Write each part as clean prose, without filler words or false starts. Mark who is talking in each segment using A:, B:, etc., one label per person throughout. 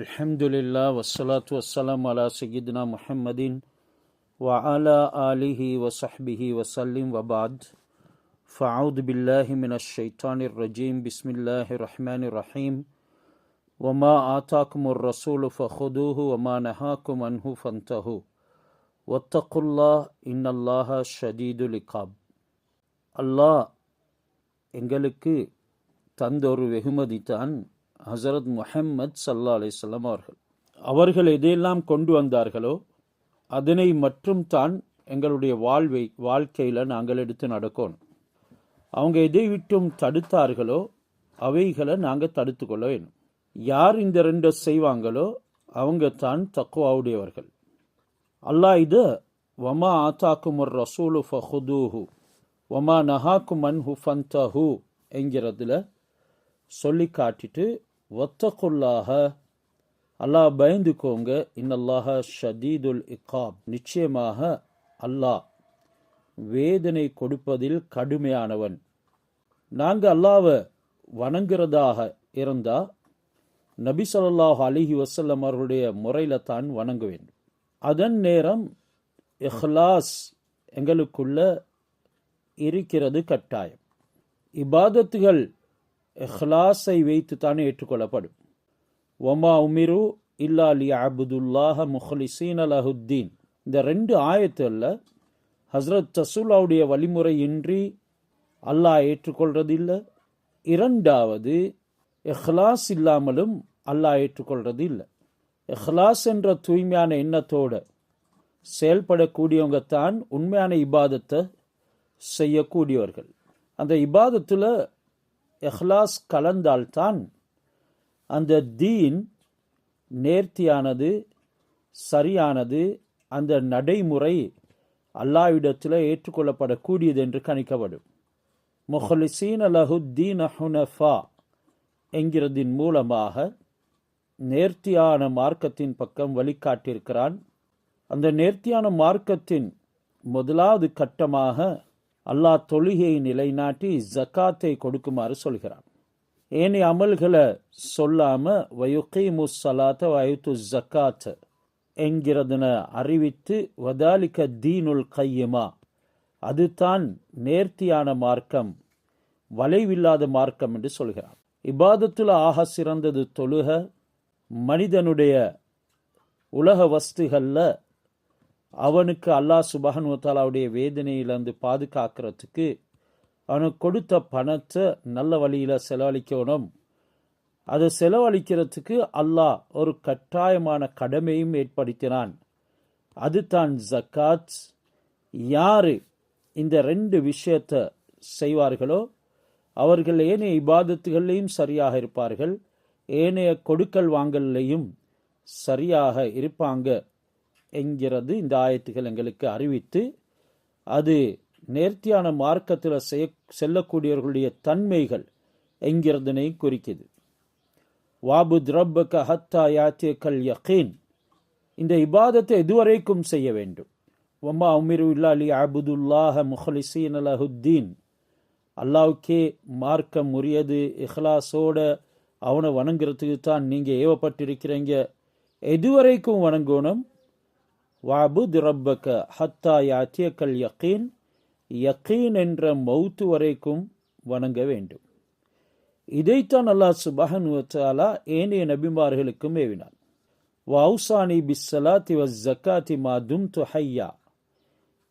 A: அல்ஹம்துலில்லாஹ் வஸ்ஸலாத்து வஸ்ஸலாம் அலா சய்யிதுனா முஹம்மதின் வ அலா ஆலிஹி வ ஸஹ்பிஹி வஸல்லிம் வ பாத். ஃபஅஊது பில்லாஹி மினஷ் ஷைத்தானிர் ரஜீம். பிஸ்மில்லாஹிர் ரஹ்மானிர் ரஹீம். வ மா ஆதாக்குமுர் ரசூலு ஃபஹுதூஹு வ மா நஹாக்கும் அன்ஹு ஃபன்தஹு வத்தகுல்லாஹ் இன்னல்லாஹ ஷதீதுல் இகாப். அல்லாஹ் எங்களுக்கு தந்த ஒரு வெகுமதி தான் ஹசரத் முஹம்மது ஸல்லல்லாஹு அலைஹி வஸல்லம் அவர்கள் எதையெல்லாம் கொண்டு வந்தார்களோ அதனை மட்டும் தான் எங்களுடைய வாழ்க்கையில் நாங்கள் எடுத்து நடக்கணும். அவங்க எதை விட்டும் தடுத்தார்களோ அவைகளை நாங்கள் தடுத்து கொள்ள வேணும். யார் இந்த ரெண்டு செய்வாங்களோ அவங்க தான் தக்வாவுடையவர்கள். அல்லாஹ் இது வமா ஆத்தாக்குமுர் ரசூலு ஃபஹுதூஹு வமா நஹாக்கும் அன்ஹு ஃபன்தஹு என்கிறதுல சொல்லி காட்டிட்டு வத்தகுல்லாஹ அல்லாஹ் பயந்துக்கோங்க, இன்னல்லாஹ ஷதீதுல் இகாப், நிச்சயமாக அல்லாஹ் வேதனை கொடுப்பதில் கடுமையானவன். நாங்கள் அல்லாஹ்வை வணங்குறதாக இருந்தா நபி ஸல்லல்லாஹு அலைஹி வஸல்லம் அவர்களுடைய முறையில தான் வணங்க வேண்டும். அதன் நேரம் இஹ்லாஸ் எங்களுக்குள்ள இருக்கிறது கட்டாயம். இபாதத்துகள் இஹ்லாஸை வைத்து தானே ஏற்றுக்கொள்ளப்படும். ஒமா உமிரு இல்லா லியஅபுதுல்லாஹ முஹ்லிஸீன லஹுத்தீன். இந்த ரெண்டு ஆயத்துல ஹஸ்ரத் ரசூலுல்லாஹ்வுடைய வழிமுறையின்றி அல்லாஹ் ஏற்றுக்கொள்றதில்லை. இரண்டாவது, இஹ்லாஸ் இல்லாமலும் அல்லாஹ் ஏற்றுக்கொள்றது இல்லை. இஹ்லாஸ் என்ற தூய்மையான எண்ணத்தோடு செயல்படக்கூடியவங்க தான் உண்மையான இபாதத்தை செய்யக்கூடியவர்கள். அந்த இபாதத்தில் இஹ்லாஸ் கலந்தால்தான் அந்த தீன் நேர்த்தியானது, சரியானது, அந்த நடைமுறை அல்லாஹ்விடத்தில் ஏற்றுக்கொள்ளப்படக்கூடியது என்று கணிக்கப்படும். முஹ்லிஸீன லஹுத்தீன ஹுனஃபா என்கிறதின் மூலமாக நேர்த்தியான மார்க்கத்தின் பக்கம் வழிகாட்டியிருக்கிறான். அந்த நேர்த்தியான மார்க்கத்தின் முதலாவது கட்டமாக அல்லாஹ் தொழுகையை நிலைநாட்டி ஜக்காத்தை கொடுக்குமாறு சொல்கிறான். ஏனைய அமல்களை சொல்லாம வயுகீமு ஸலாத்த வயுத்து ஜக்காத் என்கிறதுன அறிவித்து வதாலிக தீனுல் கையமா, அதுதான் நேர்த்தியான மார்க்கம், வளைவில்லாத மார்க்கம் என்று சொல்கிறான். இபாதத்துல ஆக சிறந்தது தொழுக. மனிதனுடைய உலக வஸ்துகள்ல அவனுக்கு அல்லாஹ் சுப்ஹானஹு வ தஆலாவுடைய வேதனையிலிருந்து பாதுகாக்கிறதுக்கு அவனுக்கு கொடுத்த பணத்தை நல்ல வழியில செலவழிக்கணும். அதை செலவழிக்கிறதுக்கு அல்லாஹ் ஒரு கட்டாயமான கடமையும் ஏற்படுத்தினான். அதுதான் ஜக்காத். யாரு இந்த ரெண்டு விஷயத்தை செய்வார்களோ அவர்கள் ஏனைய இபாதத்துகளையும் சரியாக இருப்பார்கள், ஏனைய கொடுக்கல் வாங்கலையும் சரியாக இருப்பாங்க என்கிறது இந்த ஆயத்துகள் எங்களுக்கு அறிவித்து, அது நேர்த்தியான மார்க்கத்தில் செல்லக்கூடியவர்களுடைய தன்மைகள் என்கிறதனை குறிக்குது. வாபுத் ரப்பக ஹத்தா யாத்தியக்கல் யகீன். இந்த இபாதத்தை எதுவரைக்கும் செய்ய வேண்டும்? வமா உமிரு இல்லா லியஅபுதுல்லாஹ முஹ்லிஸீன லஹுத்தீன். அல்லாஹ்வுக்கே மார்க்கம் உரியது, இஹ்லாஸோட அவனை வணங்குறதுக்கு தான் நீங்க ஏவப்பட்டிருக்கிறீங்க. எதுவரைக்கும் வணங்கணும்? வாபுத் ரப்பக ஹத்தா யாத்தியக்கல் யகீன். யகீன் என்ற மௌத்து வரைக்கும் வணங்க வேண்டும். இதைத்தான் அல்லாஹ் சுப்ஹானஹு வ தஆலா ஏனைய நபிமார்களுக்கும் ஏவினான். வௌசானி பிஸ்ஸலாத்தி வஸ்ஸகாத்தி மா தும்து ஹய்யா.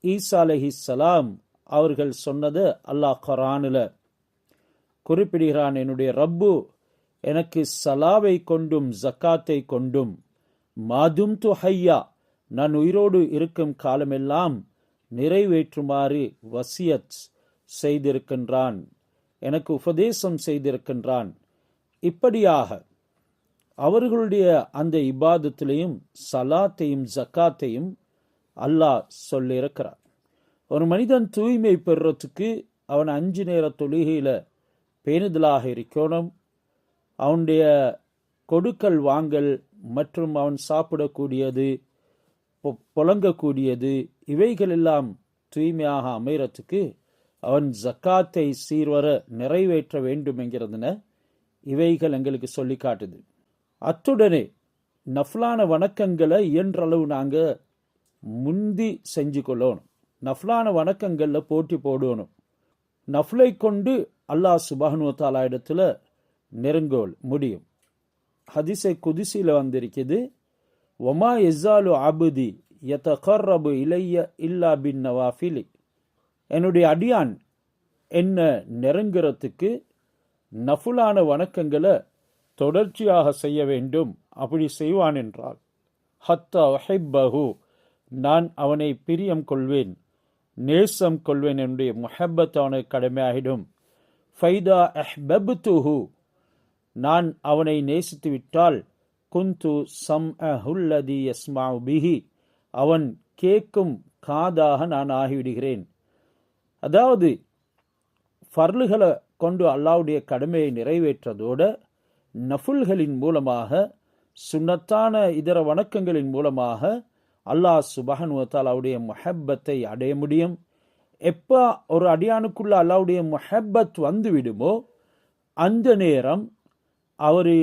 A: ஈசா அலைஹிஸ்ஸலாம் அவர்கள் சொன்னதை அல்லாஹ் குர்ஆனில் குறிப்பிடுகிறான். என்னுடைய ரப்பு எனக்கு சலாவை கொண்டும் ஜக்காத்தை கொண்டும் மாதும்து ஹய்யா, நான் உயிரோடு இருக்கும் காலமெல்லாம் நிறைவேற்றுமாறு வசியத் செய்திருக்கின்றான், எனக்கு உபதேசம் செய்திருக்கின்றான். இப்படியாக அவர்களுடைய அந்த இபாதத்திலையும் சலாத்தையும் ஜக்காத்தையும் அல்லாஹ் சொல்லியிருக்கிறார். ஒரு மனிதன் தூய்மை பெறுறதுக்கு அவன் 5 நேர தொழுகையில பேணுதலாக இருக்கணும். அவனுடைய கொடுக்கல் வாங்கல் மற்றும் அவன் சாப்பிடக்கூடியது, புழங்கக்கூடியது, இவைகள் எல்லாம் தூய்மையாக அமைறதுக்கு அவன் ஜக்காத்தை சீர்வர நிறைவேற்ற வேண்டும் என்கிறதுன இவைகள் எங்களுக்கு சொல்லி காட்டுது. அத்துடனே நஃப்லான வணக்கங்களை இயன்றளவு நாங்கள் முந்தி செஞ்சு கொள்ளணும். நஃப்லான வணக்கங்களில் போட்டி போடணும். நஃப்லை கொண்டு அல்லாஹ் சுப்ஹானஹு வ தஆலா இடத்துல நெருங்க முடியும். ஹதீஸை குதிசியில் வந்திருக்குது, ஒமா எஸ்ஸாலு அபுதி யதகர்ரபு இலைய இல்லா பின் நவாஃபிலி, என்னுடைய அடியான் என்ன நெருங்கிறதுக்கு நஃபுலான வணக்கங்களை தொடர்ச்சியாக செய்ய வேண்டும். அப்படி செய்வான் என்றால் ஹத்தா உஹிப்பஹு, நான் அவனை பிரியம் கொள்வேன், நேசம் கொள்வேன், என்னுடைய முஹப்பத் அவனுக்கு கடமையாகிடும். ஃபைதா அஹ்பப்துஹு, நான் அவனை நேசித்து விட்டால் குந்து சம்அஹுல்லதி யஸ்மஉ பிஹி, அவன் கேட்கும் காதாக நான் ஆகிவிடுகிறேன். அதாவது ஃபர்லுகளை கொண்டு அல்லாஹ்வுடைய கடமையை நிறைவேற்றதோடு நஃபுல்களின் மூலமாக, சுன்னத்தான இதர வணக்கங்களின் மூலமாக அல்லாஹ் சுப்ஹானஹு வ தஆலாவுடைய முஹப்பத்தை அடைய முடியும். எப்போ ஒரு அடியானுக்குள்ள அல்லாஹ்வுடைய முஹப்பத் வந்து விடுமோ அந்த நேரம் அவர்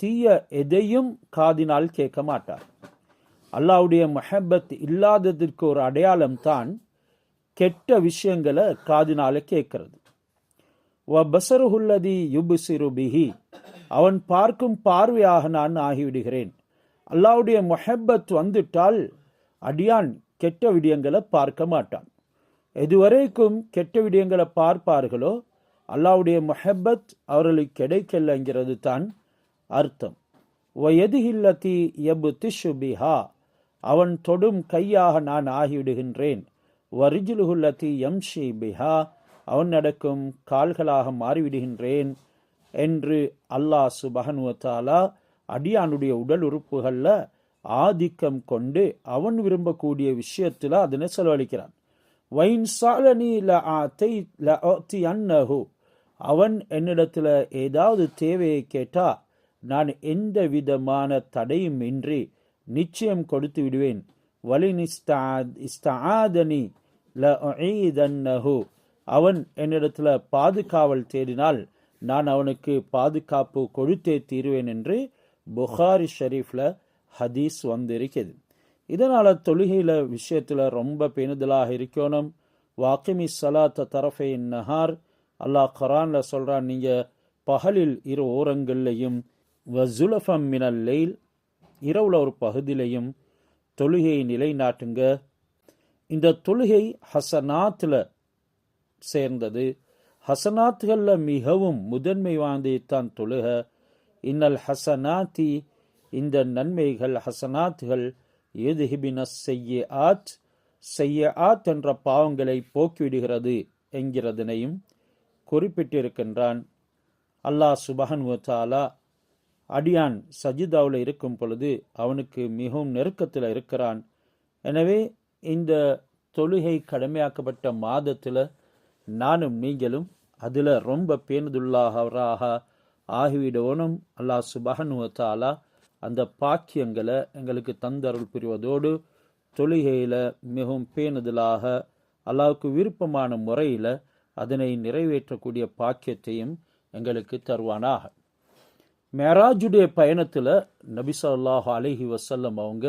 A: தீய எதையும் காதினால் கேட்க மாட்டார். அல்லாஹ்வுடைய முஹப்பத் இல்லாததற்கு ஒரு அடையாளம் தான் கெட்ட விஷயங்களை காதினால கேட்கிறது. வ பஸருஹுல்லதி யுப்சிரு பிஹி, அவன் பார்க்கும் பார்வையாக நான் ஆகிவிடுகிறேன். அல்லாஹ்வுடைய முஹப்பத் வந்துட்டால் அடியான் கெட்ட விடயங்களை பார்க்க மாட்டான். எதுவரைக்கும் கெட்ட விடயங்களை பார்ப்பார்களோ அல்லாஹ்வுடைய முஹப்பத் அவர்களுக்கு கிடைக்கலங்கிறது தான் அர்த்தம். வயதிஹில்லதி யப்திஷு பிஹா, அவன் தொடும் கையாக நான் ஆகிவிடுகின்றேன். வரிஜுலுஹுல்லதி யம்ஷி பிஹா, அவன் நடக்கும் கால்களாக மாறிவிடுகின்றேன் என்று அல்லாஹ் சுப்ஹானஹு வ தஆலா அடியானுடைய உடல் உறுப்புகளில் ஆதிக்கம் கொண்டு அவன் விரும்பக்கூடிய விஷயத்தில் அதனை செலவழிக்கிறான். வைன் சாலனி லஅதி அன்னஹு, அவன் என்னிடத்தில் ஏதாவது தேவையை கேட்டா நான் எந்த விதமான தடையும் இன்றி நிச்சயம் கொடுத்து விடுவேன். வலின் இஸ்தஆதனி லஉஈதன்னஹு, அவன் என்னிடத்தில் பாதுகாவல் தேடினால் நான் அவனுக்கு பாதுகாப்பு கொடுத்தே தீருவேன் என்று புகாரி ஷரீஃப்ல ஹதீஸ் வந்திருக்கிறது. இதனால் தொழுகையில் விஷயத்தில் ரொம்ப பேணுதலாக இருக்கணும். வாக்கிமி சலாத்த தரஃபை நஹார், அல்லாஹ் குர்ஆனில் சொல்கிறான், நீங்கள் பகலில் இரு ஓரங்கள்லையும் வஸுலஃபம் மினல் லைல், இரவுல ஒரு பகுதியிலையும் தொழுகையை நிலைநாட்டுங்க. இந்த தொழுகை ஹசனாத்தில் சேர்ந்தது. ஹசனாத்துகளில் மிகவும் முதன்மை வாய்ந்ததான் தொழுக. இன்னல் ஹசனாத்தி, இந்த நன்மைகள் ஹசனாத்துகள் யுத்ஹிபின ஸய்யிஆத், ஸய்யிஆத் என்ற பாவங்களை போக்கிவிடுகிறது என்கிறதனையும் குறிப்பிட்டிருக்கின்றான். அல்லாஹ் சுப்ஹானஹு வ தஆலா அடியான் சஜிதாவில் இருக்கும் பொழுது அவனுக்கு மிகவும் நெருக்கத்தில் இருக்கிறான். எனவே இந்த தொழுகை கடமையாக்கப்பட்ட மாதத்தில் நானும் நீங்களும் அதில் ரொம்ப பேணுதுள்ளாக ஆகிவிடணும். அல்லாஹ் சுப்ஹானஹு வ தஆலா அந்த பாக்கியங்களை எங்களுக்கு தந்தருள் புரிவதோடு தொழுகையில் மிகவும் பேணுதலாக அல்லாஹ்வுக்கு விருப்பமான முறையில் அதனை நிறைவேற்றக்கூடிய பாக்கியத்தையும் எங்களுக்கு தருவானாக. மேராஜுடைய பயணத்தில் நபி ஸல்லல்லாஹு அலைஹி வஸல்லம் அவங்க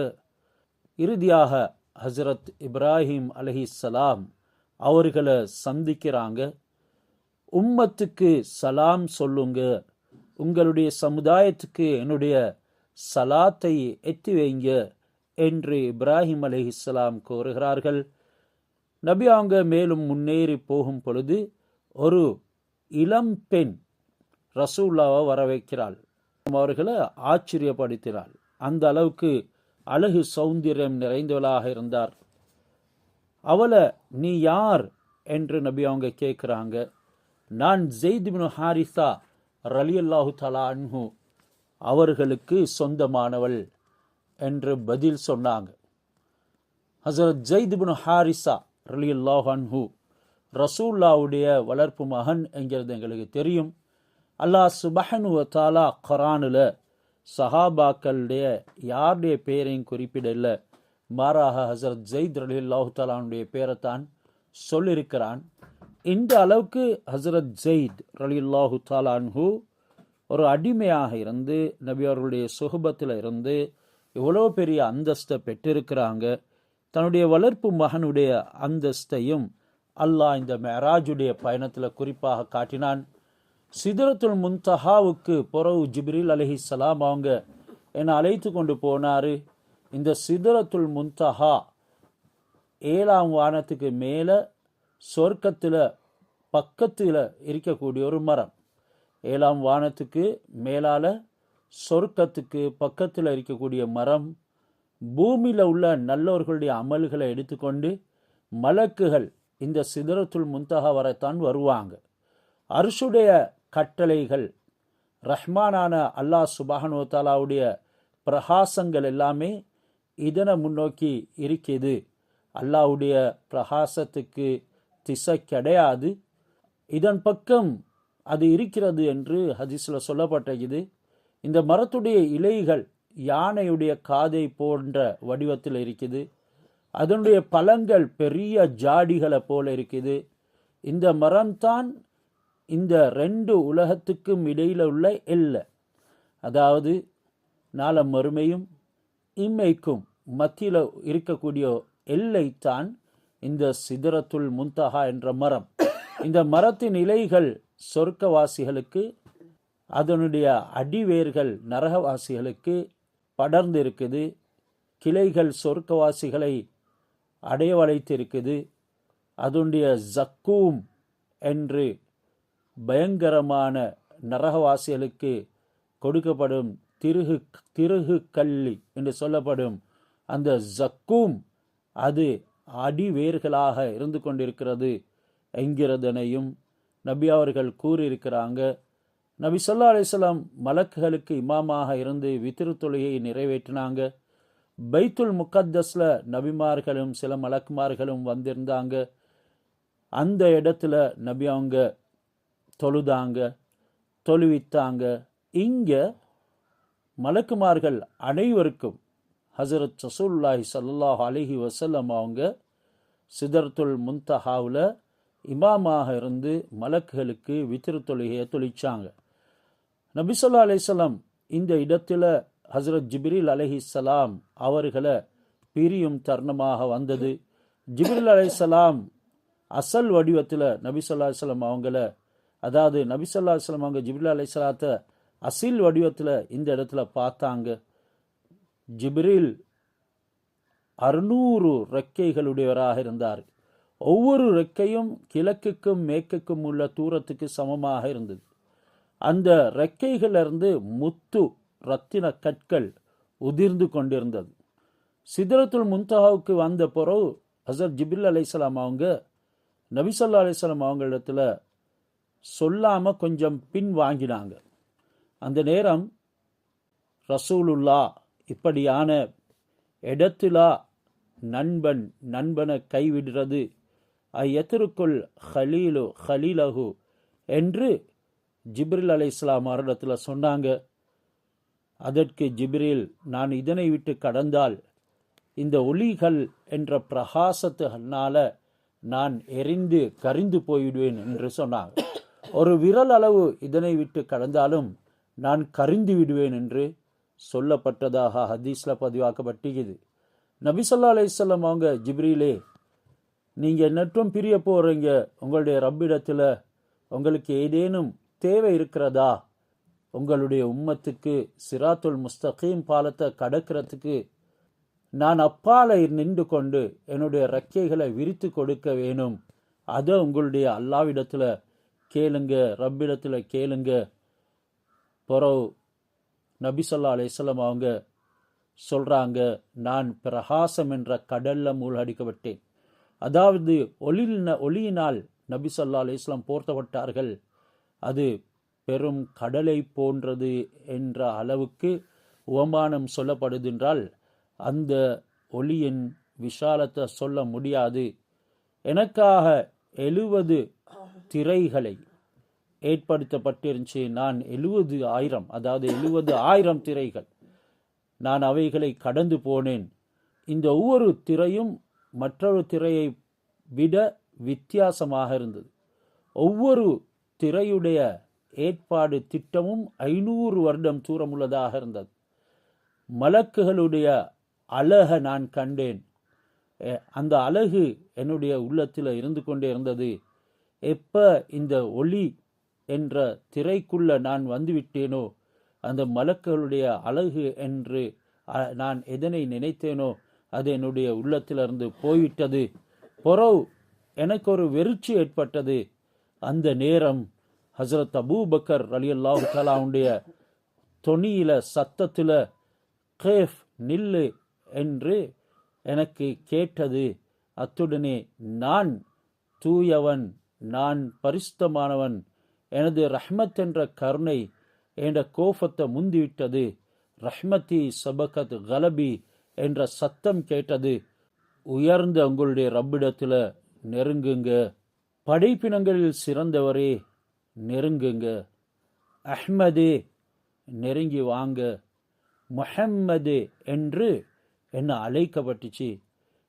A: இறுதியாக ஹஸ்ரத் இப்ராஹிம் அலைஹிஸ்ஸலாம் அவர்களை சந்திக்கிறாங்க. உம்மத்துக்கு சலாம் சொல்லுங்க, உங்களுடைய சமுதாயத்துக்கு என்னுடைய சலாத்தை எத்தி வைங்க என்று இப்ராஹிம் அலைஹிஸ்ஸலாம் கூறுகிறார்கள். நபி அவங்க மேலும் முன்னேறி போகும் பொழுது ஒரு இளம் பெண் ரசூலுல்லாவை வர வைக்கிறாள். அவர்களை ஆச்சரியப்படுத்தினாள். அந்த அளவுக்கு அழகு சௌந்தரியம் நிறைந்தவளாக இருந்தார். அவளை நீ யார் என்று நபி அவங்க கேட்குறாங்க. நான் ஸெய்த் இப்னு ஹாரிஸா ரலியல்லாஹு தஆலா அன்ஹு அவர்களுக்கு சொந்தமானவள் என்று பதில் சொன்னாங்க. ஹஸரத் ஸெய்த் இப்னு ஹாரிஸா ரலியல்லாஹு அன்ஹு ரசூலுல்லாவுடைய வளர்ப்பு மகன் என்கிறது எங்களுக்கு தெரியும். அல்லாஹ் சுப்ஹானஹு வ தஆலா குர்ஆனில் சஹாபாக்களுடைய யாருடைய பெயரையும் குறிப்பிடல, மாறாக ஹஸரத் ஸெய்த் ரலியல்லாஹு தஆலாவுடைய பேரைத்தான் சொல்லியிருக்கிறான். இந்த அளவுக்கு ஹஸரத் ஸெய்த் ரலியல்லாஹு தஆலா அன்ஹு ஒரு அடிமையாக இருந்து நபி அவர்களுடைய சுஹபத்தில் இருந்து எவ்வளோ பெரிய அந்தஸ்தை பெற்றிருக்கிறாங்க. தன்னுடைய வளர்ப்பு மகனுடைய அந்தஸ்தையும் அல்லாஹ் இந்த மெராஜுடைய பயணத்தில் குறிப்பாக காட்டினான். சிதரத்துல் முன்தஹாவுக்கு பிறகு ஜிப்ரீல் அலைஹிஸ்ஸலாம் அவங்க என்னை அழைத்து கொண்டு போனார். இந்த சிதரத்துல் முன்தஹா 7ஆம் வானத்துக்கு மேலே சொர்க்கத்தில் பக்கத்தில் இருக்கக்கூடிய ஒரு மரம். 7ஆம் வானத்துக்கு மேலால் சொர்க்கத்துக்கு பக்கத்தில் இருக்கக்கூடிய மரம். பூமியில் உள்ள நல்லவர்களுடைய அமல்களை எடுத்துக்கொண்டு மலக்குகள் இந்த சிதரத்துல் முன்தஹா வரத்தான் வருவாங்க. அர்ஷுடைய கட்டளைகள், ரஹ்மானான அல்லாஹ் சுப்ஹானஹு வ தஆலாவுடைய பிரகாசங்கள் எல்லாமே இதனை முன்னோக்கி இருக்குது. அல்லாஹ்வுடைய பிரகாசத்துக்கு திசை கிடையாது, இதன் பக்கம் அது இருக்கிறது என்று ஹதீஸில் சொல்லப்பட்டது. இந்த மரத்துடைய இலைகள் யானையுடைய காதை போன்ற வடிவத்தில் இருக்குது. அதனுடைய பழங்கள் பெரிய ஜாடிகளை போல இருக்குது. இந்த மரம்தான் இந்த 2 உலகத்துக்கும் இடையில் உள்ள எல்லை. அதாவது நாளம் மறுமையும் இம்மைக்கும் மத்தியில் இருக்கக்கூடிய எல்லைத்தான் இந்த சிதரத்துல் முன்தஹா என்ற மரம். இந்த மரத்தின் இலைகள் சொர்க்கவாசிகளுக்கு, அதனுடைய அடிவேர்கள் நரகவாசிகளுக்கு படர்ந்து இருக்குது. கிளைகள் சொர்க்கவாசிகளை அடைவழைத்திருக்குது. அதனுடைய ஜக்கூம் என்று பயங்கரமான நரகவாசிகளுக்கு கொடுக்கப்படும் திருகு கல்லி என்று சொல்லப்படும் அந்த ஜக்கூம் அது அடிவேர்களாக இருந்து கொண்டிருக்கிறது என்கிறதனையும் நபி அவர்கள் கூறியிருக்கிறாங்க. நபி ஸல்லல்லாஹு அலைஹி வஸல்லம் மலக்குகளுக்கு இமாமாக இருந்து வித்ரு தொழுகையை நிறைவேற்றினாங்க. பைத்துல் முகத்தஸ்ல நபிமார்களும் சில மலக்குமார்களும் வந்திருந்தாங்க. அந்த இடத்துல நபி அவங்க தொழுதாங்க, தொழுவித்தாங்க. இங்கே மலக்குமார்கள் அனைவருக்கும் ஹஸரத் ரசூலுல்லாஹி ஸல்லல்லாஹு அலைஹி வஸல்லம் அவங்க சிதரத்துல் முன்தஹாவில் இமாமாக இருந்து மலக்குகளுக்கு வித்ரு தொழுகையை தொழிச்சாங்க. நபி ஸல்லல்லாஹு அலைஹி வஸல்லம் இந்த இடத்துல ஹஸரத் ஜிப்ரீல் அலைஹிஸ்ஸலாம் அவர்களை பிரியும் தருணமாக வந்தது. ஜிப்ரீல் அலைஹிஸ்ஸலாம் அசல் வடிவத்தில் நபி ஸல்லல்லாஹு அலைஹி வஸல்லம் அவங்கள, அதாவது நபி ஸல்லல்லாஹு அலைஹி வஸல்லம் அவங்க ஜிப்ரீல் அலைஹிஸ்ஸலாத்தை அசில் வடிவத்தில் இந்த இடத்துல பார்த்தாங்க. ஜிப்ரீல் 600 ரெக்கைகளுடையவராக இருந்தார். ஒவ்வொரு ரெக்கையும் கிழக்குக்கும் மேற்குக்கும் உள்ள தூரத்துக்கு சமமாக இருந்தது. அந்த ரெக்கைகளிலிருந்து முத்து ரத்தின கற்கள் உதிர்ந்து கொண்டிருந்தது. சிதரத்துல் முன்தஹாவுக்கு வந்த பிறகு ஹஸரத் ஜிப்ரீல் அலைஹிஸ்ஸலாம் அவங்க நபி ஸல்லல்லாஹு அலைஹி வஸல்லம் அவங்களிடத்துல சொல்லாம கொஞ்சம் பின் வாங்கினாங்க. அந்த நேரம் ரசூலுல்லா இப்படியான இடத்துல நண்பனை கைவிடுறது ஐயத்திற்குள் ஹலீலு ஹலீலஹு என்று ஜிப்ரீல் அலைஹிஸ்ஸலாம் அவரிடத்தில் சொன்னாங்க. அதற்கு ஜிப்ரீல், நான் இதனை விட்டு கடந்தால் இந்த ஒளிகள் என்ற பிரகாசத்தினால நான் எரிந்து கரிந்து போய்விடுவேன் என்று சொன்னாங்க. ஒரு விரல் அளவு இதனை விட்டு கடந்தாலும் நான் கரிந்து விடுவேன் என்று சொல்லப்பட்டதாக ஹதீஸில் பதிவாக்கப்பட்டிருக்குது. நபி ஸல்லல்லாஹு அலைஹி வஸல்லம் அவங்க, ஜிப்ரீலே, நீங்கள் நெற்றும் பிரிய போகிறீங்க, உங்களுடைய ரப்பிடத்தில் உங்களுக்கு ஏதேனும் தேவை இருக்கிறதா? உங்களுடைய உம்மத்துக்கு சிராத்துல் முஸ்தகீம் பாலத்தை கடக்கிறதுக்கு நான் அப்பால நின்று கொண்டு என்னுடைய ரெக்கைகளை விரித்து கொடுக்க வேணும். அதை உங்களுடைய அல்லாவிடத்தில் கேளுங்க, ரப்பிடத்தில் கேளுங்க. பிறகு நபி ஸல்லல்லாஹு அலைஹி வஸல்லம் அவங்க சொல்கிறாங்க, நான் பிரகாசம் என்ற கடலில் மூழ்கடிக்கப்பட்டேன். அதாவது ஒளியினால் நபி ஸல்லல்லாஹு அலைஹி வஸல்லம் போர்த்தப்பட்டார்கள். அது பெரும் கடலை போன்றது என்ற அளவுக்கு உவமானம் சொல்லப்படுதென்றால் அந்த ஒளியின் விஷாலத்தை சொல்ல முடியாது. எனக்காக 70 திரைகளை ஏற்படுத்தப்பட்டிருந்துச்சு. நான் 70,000, அதாவது 70,000 திரைகள், நான் அவைகளை கடந்து போனேன். இந்த ஒவ்வொரு திரையும் மற்றொரு திரையை விட வித்தியாசமாக இருந்தது. ஒவ்வொரு திரையுடைய ஏற்பாடு திட்டமும் 500 வருடம் தூரம் உள்ளதாக இருந்தது. மலக்குகளுடைய அழகை நான் கண்டேன். அந்த அழகு என்னுடைய உள்ளத்தில் இருந்து கொண்டே இருந்தது. எப்ப இந்த ஒளி என்ற திரைக்குள்ள நான் வந்துவிட்டேனோ, அந்த மலக்குகளுடைய அழகு என்று நான் எதனை நினைத்தேனோ அது என்னுடைய உள்ளத்திலிருந்து போய்விட்டது. பொறவு எனக்கு ஒரு வெறிச்சி ஏற்பட்டது. அந்த நேரம் ஹசரத் அபூபக்கர் ரலியல்லாஹு தஆலாவுடைய தொனியில சத்தத்தில் கேஃப் நில்லு என்று எனக்கு கேட்டது. அத்துடனே நான் தூயவன், நான் பரிசுத்தமானவன், எனது ரஹ்மத் என்ற கருணை என்ற கோபத்தை முந்திவிட்டது. ரஹ்மதி சபகத் கலபி என்ற சத்தம் கேட்டது. உயர்ந்த உங்களுடைய ரப்பிடத்தில் நெருங்குங்க, படைப்பினங்களில் சிறந்தவரே நெருங்குங்க, அஹ்மதே நெருங்கி வாங்க, முஹம்மது என்று என்ன அழைக்கப்பட்டுச்சு.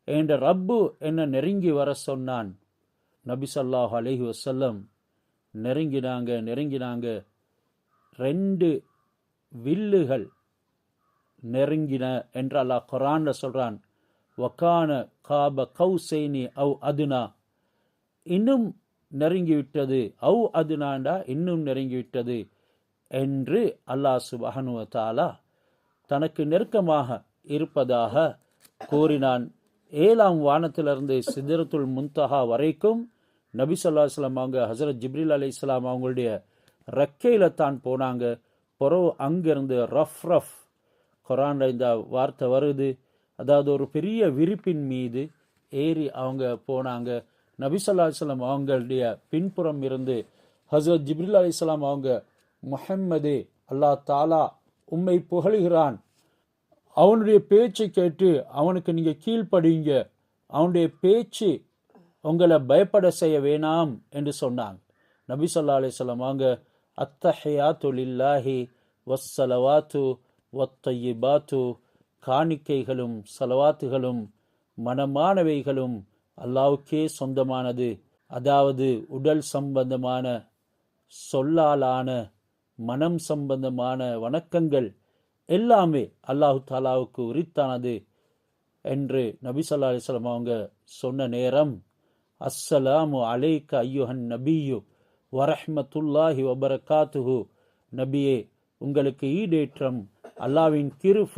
A: என்ற ரப்பு என்ன நெருங்கி வர சொன்னான். நபி ஸல்லல்லாஹு அலைஹி வஸல்லம் நெருங்கினாங்க. 2 வில்லுகள் நெருங்கின என்று அல்லாஹ் குர்ஆன்ல சொல்றான். வகான காப கௌசைனி அவ் அதுனா, இன்னும் நெருங்கிவிட்டது, அவ் அதுனாண்டா இன்னும் நெருங்கிவிட்டது என்று அல்லாஹ் சுப்ஹானஹு வ தஆலா தனக்கு நெருக்கமாக இருப்பதாக கூறினான். 7ஆம் வானத்திலிருந்து சிதறத்துல் முன்தஹா வரைக்கும் நபி ஸல்லல்லாஹு அலைஹி வஸல்லம் அவங்க ஹஸரத் ஜிப்ரீல் அலைஹிஸ்ஸலாம் அவங்களுடைய ரெக்கையில தான் போனாங்க. பிறகு அங்கிருந்து ரஃப் குர்ஆன்ல இந்த வார்த்தை வருது. அதாவது ஒரு பெரிய விரிப்பின் மீது ஏறி அவங்க போனாங்க. நபி ஸல்லல்லாஹு அலைஹி வஸல்லம் அவங்களுடைய பின்புறம் இருந்து ஹஸரத் ஜிப்ரீல் அலைஹிஸ்ஸலாம் அவங்க, முஹம்மதே, அல்லாஹ் தாலா உம்மை புகழுகிறான், அவனுடைய பேச்சை கேட்டு அவனுக்கு நீங்க கீழ்ப்படிங்க, அவனுடைய பேச்சு உங்களை பயப்பட செய்ய வேணாம் என்று சொன்னாங்க. நபி ஸல்லல்லாஹு அலைஹி வஸல்லம் அவங்க அத்தஹியாத்து லில்லாஹி வஸ்ஸலவாத்து வத்தய்யிபாத்து, காணிக்கைகளும் சலவாத்துகளும் மனமானவைகளும் அல்லாஹ்வுக்கே சொந்தமானது. அதாவது உடல் சம்பந்தமான, சொல்லாலான, மனம் சம்பந்தமான வணக்கங்கள் எல்லாமே அல்லாஹு தாலாவுக்கு உரித்தானது என்று நபி ஸல்லல்லாஹு அலைஹி வஸல்லம் அவங்க சொன்ன நேரம், அஸ்ஸலாமு அலைக்க ஐயுஹன் நபியு வரஹ்மத்துல்லாஹி வபரகாத்துஹு, நபியே உங்களுக்கு ஈடேற்றம், அல்லாஹ்வின் கிருப,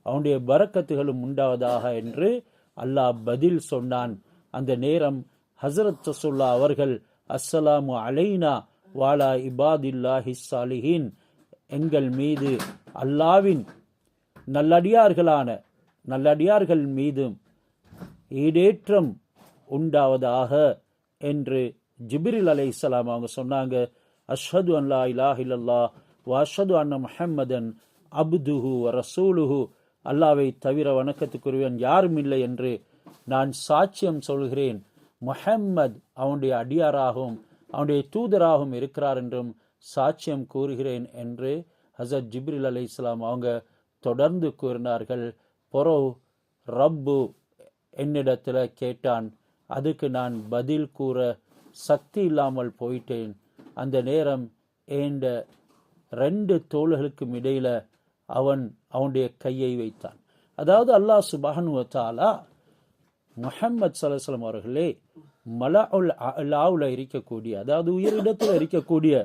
A: அவனுடைய பரக்கத்துகளும் உண்டாவதாக என்று அல்லாஹ் பதில் சொன்னான். அந்த நேரம் ஹஸரத் ரசூலுல்லாஹ் அவர்கள் அஸ்ஸலாமு அலைனா வாலா இபாதில்லாஹி ஸாலிஹீன், எங்கள் மீது அல்லாஹ்வின் நல்லடியார்கள் மீதும் ஈடேற்றம் உண்டாவதாக என்று ஜிப்ரீல் அலைஹிஸ்ஸலாம் அவங்க சொன்னாங்க. அஷ்ஹது அன் லா இலாஹ இல்லல்லாஹ் வ அஷ்ஹது அன்ன முஹம்மதன் அப்துஹு வ ரசூலுஹு, அல்லாஹ்வை தவிர வணக்கத்துக்குரியவன் யாரும் இல்லை என்று நான் சாட்சியம் சொல்கிறேன். முஹம்மத் அவனுடைய அடியாராகவும் அவனுடைய தூதராகவும் இருக்கிறார் என்றும் சாட்சியம் கூறுகிறேன் என்று ஹஸரத் ஜிப்ரீல் அலைஹிஸ்ஸலாம் அவங்க தொடர்ந்து கூறினார்கள். பொறவு ரப்பு என்னிடத்தில் கேட்டான், அதுக்கு நான் பதில் கூற சக்தி இல்லாமல் போயிட்டேன். அந்த நேரம் ஏண்ட 2 தோள்களுக்கும் இடையில அவனுடைய கையை வைத்தான். அதாவது அல்லாஹ் சுப்ஹானஹு வ தஆலா முஹம்மது ஸல்லல்லாஹு அலைஹி வஸல்லம் அவர்களே மலஉல் அலாவுல இருக்கக்கூடிய, அதாவது உயரிடத்தில் இருக்கக்கூடிய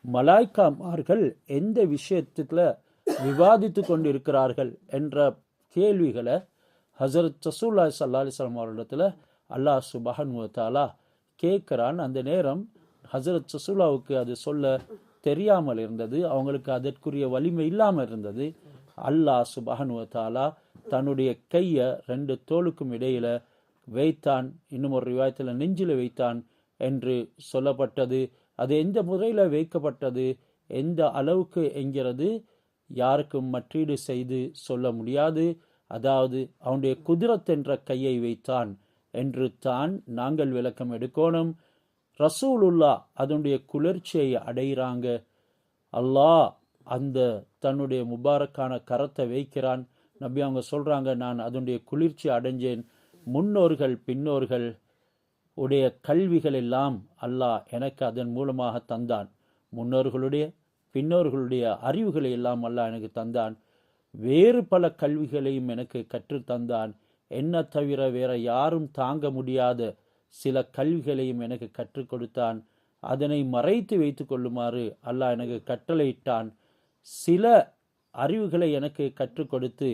A: மலாய்க்காமார்கள் எந்த விஷயத்துல விவாதித்து கொண்டு இருக்கிறார்கள் என்ற கேள்விகளை ஹஸரத் ரசூலுல்லாஹி ஸல்லல்லாஹு அலைஹி வஸல்லம் அவர்களிடத்துல அல்லாஹ் சுப்ஹானஹு வ தஆலா கேட்கிறான். அந்த நேரம் ஹஸரத் ரசூலுல்லாஹ்வுக்கு அது சொல்ல தெரியாமல் இருந்தது, அவங்களுக்கு அதற்குரிய வலிமை இல்லாமல் இருந்தது. அல்லாஹ் சுப்ஹானஹு வ தஆலா தன்னுடைய கையை 2 தோளுக்கும் இடையில வைத்தான். இன்னும் ஒரு ரிவாயத்தில் நெஞ்சில வைத்தான் என்று சொல்லப்பட்டது. அது எந்த முறையில் வைக்கப்பட்டது, எந்த அளவுக்கு என்கிறது யாருக்கும் மற்றீடு செய்து சொல்ல முடியாது. அதாவது அவனுடைய குதிரத் என்ற கையை வைத்தான் என்று தான் நாங்கள் விளக்கம் எடுக்கணும். ரசூலுல்லா அதனுடைய குளிர்ச்சியை அடைகிறாங்க. அல்லாஹ் அந்த தன்னுடைய முபாரக்கான கரத்தை வைக்கிறான். நபி அவங்க சொல்றாங்க, நான் அதனுடைய குளிர்ச்சி அடைஞ்சேன். முன்னோர்கள் பின்னோர்கள் உடைய கல்விகள் எல்லாம் அல்லாஹ் எனக்கு அதன் மூலமாக தந்தான். முன்னோர்களுடைய பின்னோர்களுடைய அறிவுகளை எல்லாம் அல்லாஹ் எனக்கு தந்தான். வேறு பல கல்விகளையும் எனக்கு கற்றுத்தந்தான். என்ன தவிர வேற யாரும் தாங்க முடியாத சில கல்விகளையும் எனக்கு கற்றுக் கொடுத்தான். அதனை மறைத்து வைத்து கொள்ளுமாறு அல்லாஹ் எனக்கு கட்டளையிட்டான். சில அறிவுகளை எனக்கு கற்றுக் கொடுத்து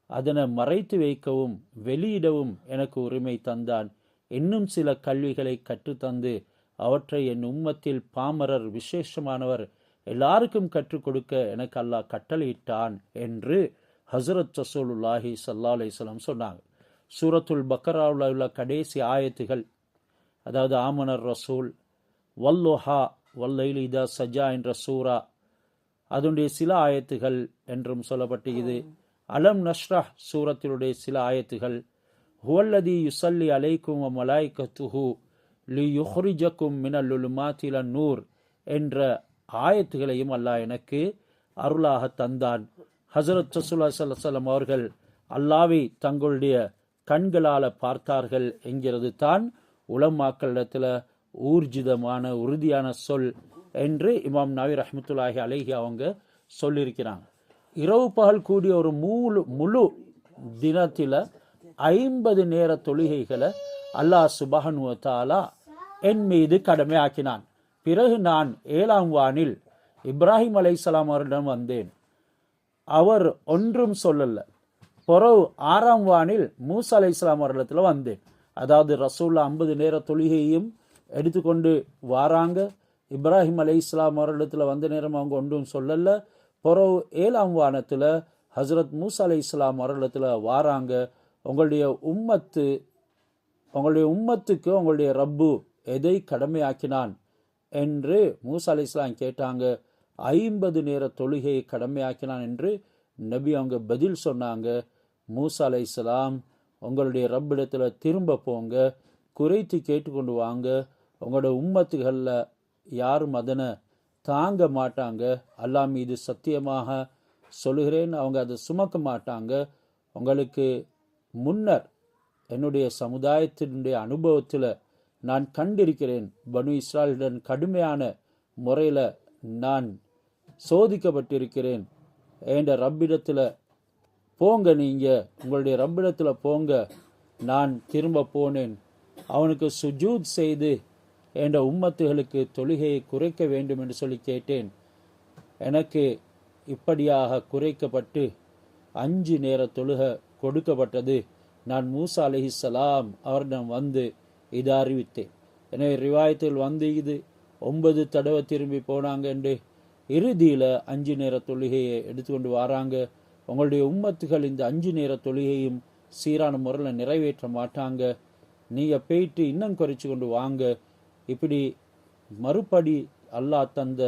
A: அதனை மறைத்து வைக்கவும் வெளியிடவும் எனக்கு உரிமை தந்தான். இன்னும் சில கல்விகளை கற்றுத்தந்து அவற்றை என் உம்மத்தில் பாமரர் விசேஷமானவர் எல்லாருக்கும் கற்றுக் கொடுக்க எனக்கு அல்லாஹ் கட்டளையிட்டான் என்று ஹசரத் ரசூலுல்லாஹி ஸல்லல்லாஹு அலைஹி வஸல்லம் சொன்னாங்க. சூரத்துல் பக்கராவில் உள்ள கடைசி ஆயத்துகள், அதாவது ஆமனர் ரசூல், வல்லுஹா வல்லைலி இதா சஜா என்ற சூரா, அதனுடைய சில ஆயத்துகள் என்றும் சொல்லப்பட்டிருக்குது. அலம் நஷ்ரஹ் சூரத்தினுடைய சில ஆயத்துகள், ஹுவல்லதி யுஸல்லி அலைக்கும் வ மலாயிகத்துஹு லியுஹ்ரிஜக்கும் மினல் லுலுமாத்தி இலன் நூர் என்ற ஆயத்துகளையும் அல்லாஹ் எனக்கு அருளாக தந்தான். ஹஸரத் ரசூலுல்லாஹி ஸல்லல்லாஹு அலைஹி வஸல்லம் அவர்கள் அல்லாஹ்வை தங்களுடைய கண்களால் பார்த்தார்கள் என்கிறது தான் உலமாக்களிடத்தில் ஊர்ஜிதமான உறுதியான சொல் என்று இமாம் நவி ரஹ்மத்துல்லாஹி அலைஹி அவங்க சொல்லியிருக்கிறாங்க. இரவு பகல் கூடிய ஒரு முழு தினத்தில் 50 நேர தொழுகைகளை அல்லாஹ் சுப்ஹானஹு வ தஆலா என் மீது கடமை ஆக்கினான். பிறகு நான் 7ஆம் வானில் இப்ராஹிம் அலைஹிஸ்ஸலாம் அவரிடம் வந்தேன். அவர் ஒன்றும் சொல்லல. பிறகு 6ஆம் வானில் மூசா அலைஹிஸ்ஸலாம் அவரிடத்தில் வந்தேன். அதாவது ரசூல்லா 50 நேர தொழுகையையும் எடுத்துக்கொண்டு வாராங்க. இப்ராஹிம் அலைஹிஸ்ஸலாம் அவரிடத்தில் வந்த நேரம் அவங்க ஒன்றும் சொல்லல. பிறகு 7ஆம் வானத்தில் ஹசரத் மூசா அலைஹிஸ்ஸலாம் அவரிடத்தில் வாராங்க. உங்களுடைய உம்மத்துக்கு உங்களுடைய ரப்பு எதை கடமையாக்கினான் என்று மூசா அலைஹிஸ்ஸலாம் கேட்டாங்க. 50 நேர தொழுகையை கடமையாக்கினான் என்று நபி அவங்க பதில் சொன்னாங்க. மூசா அலைஹிஸ்ஸலாம், உங்களுடைய ரப்பிடத்தில் திரும்ப போங்க, குறைத்து கேட்டுக்கொண்டு வாங்க, உங்களோட உம்மத்துகளில் யாரும் அதனை தாங்க மாட்டாங்க, அல்லாஹ் மீது சத்தியமாக சொல்லுகிறேன், அவங்க அதை சுமக்க மாட்டாங்க. உங்களுக்கு முன்னர் என்னுடைய சமுதாயத்தினுடைய அனுபவத்தில் நான் கண்டிருக்கிறேன், பனு இஸ்ராயலுடன் கடுமையான முறையில் நான் சோதிக்கப்பட்டிருக்கிறேன். என்ற ரப்பிடத்தில் போங்க, நீங்கள் உங்களுடைய ரப்பிடத்தில் போங்க. நான் திரும்ப போனேன், அவனுக்கு சுஜூத் செய்து என்ற உம்மத்துகளுக்கு தொழுகையை குறைக்க வேண்டும் என்று சொல்லி கேட்டேன். எனக்கு இப்படியாக குறைக்கப்பட்டு 5 நேர தொழுகை கொடுக்கப்பட்டது. நான் மூசா அலைஹிஸ்ஸலாம் அவரிடம் வந்து இதை அறிவித்தேன். எனவே ரிவாயத்தில் வந்து இது 9 தடவை திரும்பி போனாங்க என்று இறுதியில் 5 நேர தொழுகையை எடுத்துக்கொண்டு வராங்க. உங்களுடைய உம்மத்துகள் இந்த 5 நேர தொழுகையும் சீரான முறையில் நிறைவேற்ற மாட்டாங்க, நீங்கள் போயிட்டு இன்னும் குறைச்சி கொண்டு வாங்க. இப்படி மறுபடி அல்லாஹ் தந்த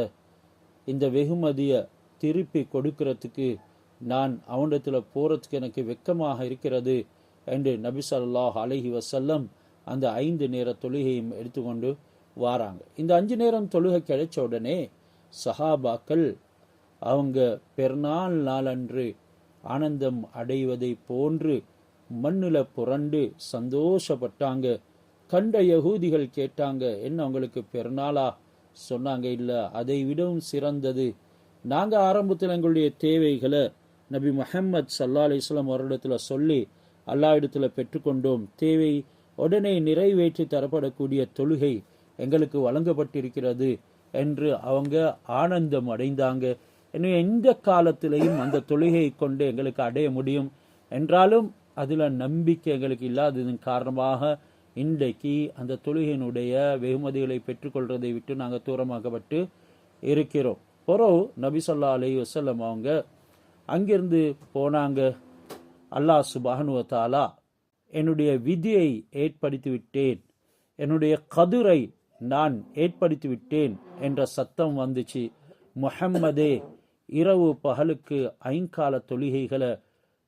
A: இந்த வெகுமதியை திருப்பி கொடுக்கறதுக்கு நான் அவனிடத்தில் போகிறதுக்கு எனக்கு வெட்கமாக இருக்கிறது என்று நபி ஸல்லல்லாஹு அலைஹி வஸல்லம் அந்த 5 நேர தொழுகையும் எடுத்துக்கொண்டு வாராங்க. இந்த 5 நேரம் தொழுகை கிடைச்ச உடனே சஹாபாக்கள் அவங்க பெருநாள் நாளன்று ஆனந்தம் அடைவதை போன்று மண்ணில் புரண்டு சந்தோஷப்பட்டாங்க. கண்ட யகூதிகள் கேட்டாங்க, என்ன உங்களுக்கு பெருநாளா? சொன்னாங்க, இல்லை, அதை விடவும் சிறந்தது. நாங்கள் ஆரம்பத்தில் எங்களுடைய தேவைகளை நபி முஹம்மது ஸல்லல்லாஹு அலைஹி வஸல்லம் அவரிடத்தில் சொல்லி அல்லாஹ்விடத்தில் பெற்றுக்கொண்டோம். தேவை உடனே நிறைவேற்றி தரப்படக்கூடிய தொழுகை எங்களுக்கு வழங்கப்பட்டிருக்கிறது என்று அவங்க ஆனந்தம் அடைந்தாங்க. எனவே எந்த காலத்திலையும் அந்த தொழுகையை கொண்டு எங்களுக்கு அடைய முடியும் என்றாலும் அதில் நம்பிக்கை எங்களுக்கு இல்லாததன் காரணமாக இன்றைக்கு அந்த தொழுகையினுடைய வெகுமதிகளை பெற்றுக்கொள்றதை விட்டு நாங்கள் தூரமாக்கப்பட்டு இருக்கிறோம். பிறகு நபி ஸல்லல்லாஹு அலைஹி வஸல்லம் அவங்க அங்கிருந்து போனாங்க. அல்லாஹ் சுப்ஹானஹு வ தஆலா என்னுடைய விதியை ஏற்படுத்தி விட்டேன், என்னுடைய கதிரை நான் ஏற்படுத்தி விட்டேன் என்ற சத்தம் வந்துச்சு. முஹம்மதே, இரவு பகலுக்கு 5 கால தொழுகைகளை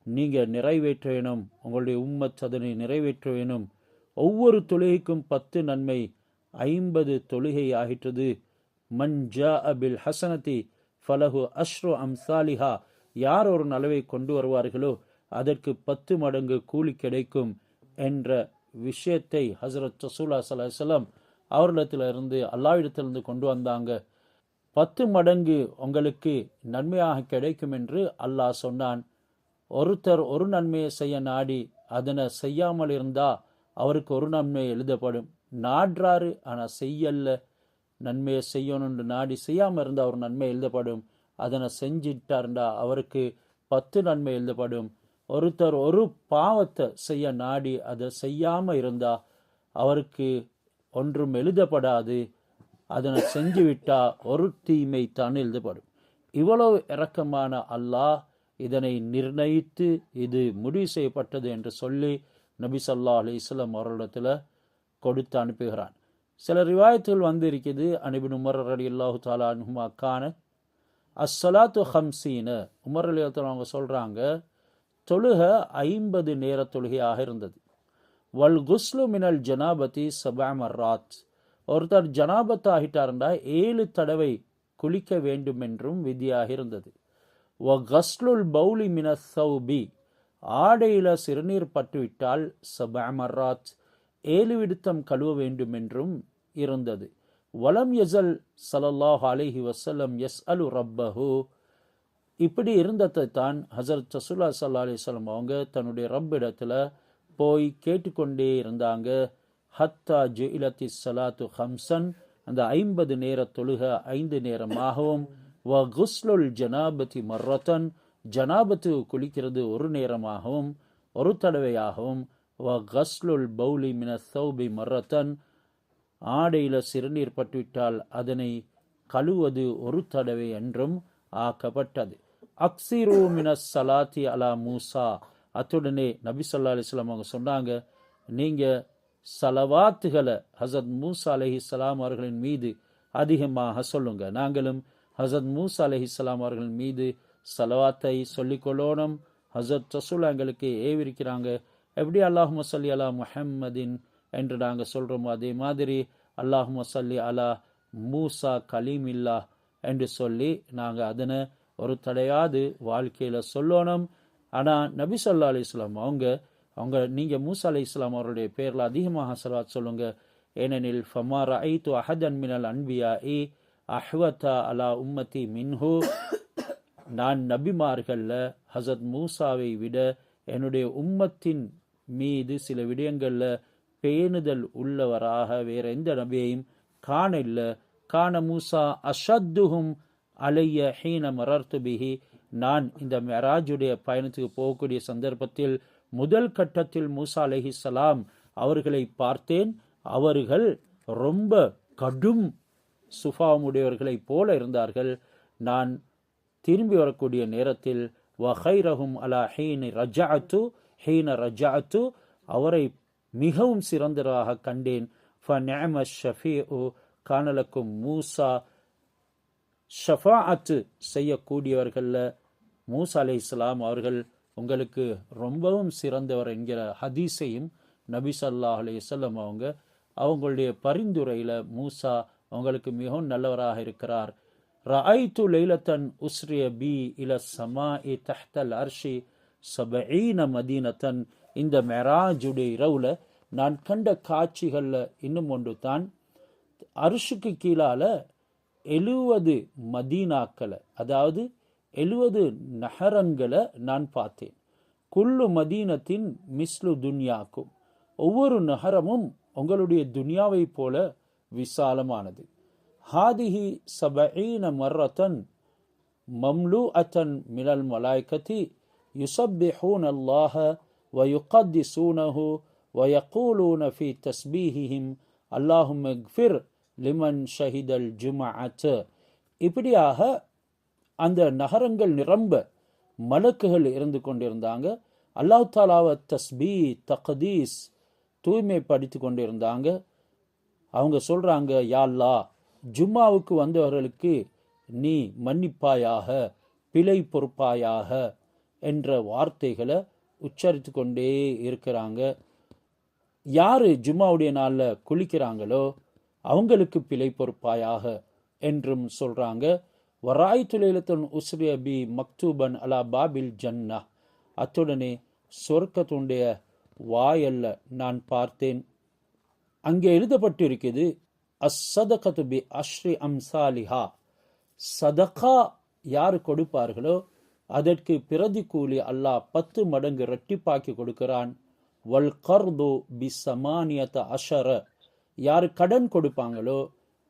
A: நீங்கள் நிறைவேற்ற வேணும், உங்களுடைய உம்மத் அதனை நிறைவேற்ற வேணும். ஒவ்வொரு தொழுகைக்கும் 10 நன்மை, 50 தொழுகை ஆகிற்றது. மன் ஜாஅ பில் ஹஸனதி ஃபலஹு அஷ்ரு அம்சாலிஹா, யார் ஒரு நலவை கொண்டு வருவார்களோ அதற்கு 10 மடங்கு கூலி கிடைக்கும் என்ற விஷயத்தை ஹஸரத் ரசூலுல்லாஹி ஸல்லல்லாஹு அலைஹி வஸல்லம் அவர்களிடத்திலிருந்து அல்லாஹ்விடத்திலிருந்து கொண்டு வந்தாங்க. 10 மடங்கு உங்களுக்கு நன்மையாக கிடைக்கும் என்று அல்லாஹ் சொன்னான். ஒருத்தர் ஒரு நன்மையை செய்ய நாடி அதனை செய்யாமல் இருந்தா அவருக்கு ஒரு நன்மை எழுதப்படும். நாடுறாரு ஆனா செய்யல, நன்மையை செய்யணும்னு நாடி செய்யாம இருந்தா ஒரு நன்மை எழுதப்படும். அதனை செஞ்சிட்டாருண்டா அவருக்கு 10 நன்மை எழுதப்படும். ஒருத்தர் ஒரு பாவத்தை செய்ய நாடி அதை செய்யாம இருந்தா அவருக்கு ஒன்றும் எழுதப்படாது. அதனை செஞ்சு விட்டா ஒரு தீமை தான் எழுதப்படும். இவ்வளவு இரக்கமான அல்லாஹ் இதனை நிர்ணயித்து இது முடிவு செய்யப்பட்டது என்று சொல்லி நபி ஸல்லல்லாஹு அலைஹி வஸல்லம் அவர்களிடத்துல கொடுத்து அனுப்புகிறான். சில ரிவாயத்துகள் வந்து இருக்குது. அன் உமர் ரலியல்லாஹு தஆலா அன்ஹுமா கான அஸ்ஸலாத்து 50. உமர் ரலியல்லாஹு தஆலா அவங்க சொல்றாங்க, தொழுக 50 நேர தொழுகையாக இருந்தது. வல் குஸ்லு மினல் ஜனாபதி 7 மர்ராத். ஒருத்தர் ஜனாபத் ஆகிட்டார்ந்தா 7 தடவை குளிக்க வேண்டும் என்றும் விதியாக இருந்தது. வ கஸ்லுல் பௌலி மினஸ் சௌபி. ஆடையில சிறுநீர் பட்டுவிட்டால் 7 மர்ராத் 7 விடுத்தம் கழுவ வேண்டும் என்றும் இருந்தது. வலம் யஸல் ஸல்லல்லாஹு அலைஹி வஸல்லம் யஸ்அலு ரப்பஹு. இப்படி இருந்ததை தான் ஹஸரத் ரசூலுல்லாஹி ஸல்லல்லாஹு அலைஹி வஸல்லம் அவங்க தன்னுடைய ரப்பிடத்துல போய் கேட்டுக்கொண்டே இருந்தாங்க. ஹத்தா ஜுஇலத்தி ஸலாத்து 5. அந்த 50 நேர தொழுக 5 நேரமாகவும், வ குஸ்லுல் ஜனாபதி மர்ரத்தன். ஜனாபத்து குளிக்கிறது ஒரு நேரமாகவும் ஒரு தடவையாகவும், வ கஸ்லுல் பௌலி மினஸ் சௌபி மர்ரத்தன். ஆடையில சிறுநீர் பட்டுவிட்டால் அதனை கழுவது ஒரு தடவை என்றும் ஆக்கப்பட்டது. அக்ஸிரு மினஸ் ஸலாத்தி அலா மூசா. அத்துடனே நபி ஸல்லல்லாஹு அலைஹி வஸல்லம் அவங்க சொன்னாங்க, நீங்க சலவாத்துகளை ஹஸரத் மூசா அலைஹிஸ்ஸலாம் அவர்களின் மீது அதிகமாக சொல்லுங்க. நாங்களும் ஹஸரத் மூசா அலைஹிஸ்ஸலாம் அவர்களின் மீது சலவாத்தை சொல்லிக்கொள்ளணும். ஹஸரத் ரசூல் எங்களுக்கு ஏவிருக்கிறாங்க. எப்படி அல்லாஹும்ம ஸல்லி அலா முஹம்மதின் என்று நாங்கள் சொல்கிறோமோ அதே மாதிரி அல்லாஹும்ம ஸல்லி அலா மூசா கலீமில்லா என்று சொல்லி நாங்கள் அதனை ஒரு தடையாது வாழ்க்கையில் சொல்லணும். ஆனால் நபி ஸல்லல்லாஹு அலைஹி வஸல்லம் அவங்க நீங்கள் மூசா அலைஹிஸ்ஸலாம் அவருடைய பேரில் அதிகமாக ஸலவாத் சொல்லுங்க. ஏனெனில் ஃபமா ரஅய்து அஹதன் மினல் அன்பியாஇ அஹ்வதா அலா உம்மதி மின்ஹு. நான் நபிமார்களில் ஹஸரத் மூசாவை விட என்னுடைய உம்மத்தின் மீது சில விடயங்களில் பேணுதல் உள்ளவராக வேற எந்த நபியையும் காண இல்லை. கான மூசா அஷத்துஹும் அலைய ஹீன மரர்த்து பிஹி. நான் இந்த மெராஜுடைய பயணத்துக்கு போகக்கூடிய சந்தர்ப்பத்தில் முதல் கட்டத்தில் மூசா அலைஹிஸ்ஸலாம் அவர்களை பார்த்தேன். அவர்கள் ரொம்ப கடும் சுபாமுடையவர்களை போல இருந்தார்கள். நான் திரும்பி வரக்கூடிய நேரத்தில் வஹைரஹும் அலா ஹீன ரஜஅத்து அவரை மிகவும் சிறந்தராக கண்டேன். ஃபநிஅம ஷஃபீஉ கானலக்கும் மூசா. ஷஃபாஅத்து செய்யக்கூடியவர்களில் மூசா அலைஹிஸ்ஸலாம் அவர்கள் உங்களுக்கு ரொம்பவும் சிறந்தவர் என்கிற ஹதீஸையும் நபி ஸல்லல்லாஹு அலைஹி வஸல்லம் அவங்களுடைய பரிந்துரையில் மூசா அவங்களுக்கு மிகவும் நல்லவராக இருக்கிறார். ரஅய்து லைலத்தன் உஸ்ரிய பி இல ஸமாஇ தஹ்தல் அர்ஷி 70 மதீனத்தன். இந்த மெராஜுடைய இரவுல நான் கண்ட காட்சிகளில் இன்னும் ஒன்று தான், அர்ஷுக்கு கீழால 70 மதீனாக்களை, அதாவது 70 நகரங்களை நான் பார்த்தேன். குல்லு மதீனத்தின் மிஸ்லு துன்யாக்கும். ஒவ்வொரு நகரமும் உங்களுடைய துன்யாவை போல விசாலமானது. ஹாதிஹி 70 மர்ரத்தன் மம்லூஅத்தன் மினல் மலாய்கதி யுஸப்பிஹூன அல்லாஹ வயுகத்திஸூனஹு வயகூலூன ஃபீ தஸ்பீஹிஹிம் அல்லாஹும்ம இக்ஃபிர் லிமன் ஷஹிதல் ஜும்அத். இப்படியாக அந்த நகரங்கள் நிரம்ப மலக்குகள் இருந்து கொண்டிருந்தாங்க. அல்லாஹ் தாலாவை தஸ்பீ தக்தீஸ் தூய்மைப்படுத்தி கொண்டிருந்தாங்க. அவங்க சொல்றாங்க, யா அல்லாஹ், ஜும்மாவுக்கு வந்தவர்களுக்கு நீ மன்னிப்பாயாக, பிழை பொறுப்பாயாக என்ற வார்த்தைகளை உச்சரித்து கொண்டே இருக்கிறாங்க. யாரு ஜும்மாவுடைய நாளில் குளிக்கிறாங்களோ அவங்களுக்கு பிழை பொறுப்பாயாக என்றும் சொல்றாங்க. வராய்து லைலத்துன் உஸ்ரிய பி மக்தூபன் அலா பாபில் ஜன்னா. அத்துடனே சொர்க்கத்துடைய வாயல்ல நான் பார்த்தேன். அங்கே எழுதப்பட்டிருக்கிறது, அஸ்ஸதகத்து பி அஷ்ரி அம்சாலிஹா. சதகா யார் கொடுப்பார்களோ அதற்கு பிரதி கூலி அல்லாஹ் 10 மடங்கு இரட்டிப்பாக்கி கொடுக்கிறான். வல் கர்து பி சமானியத அஷர, யார் கடன் கொடுப்பாங்களோ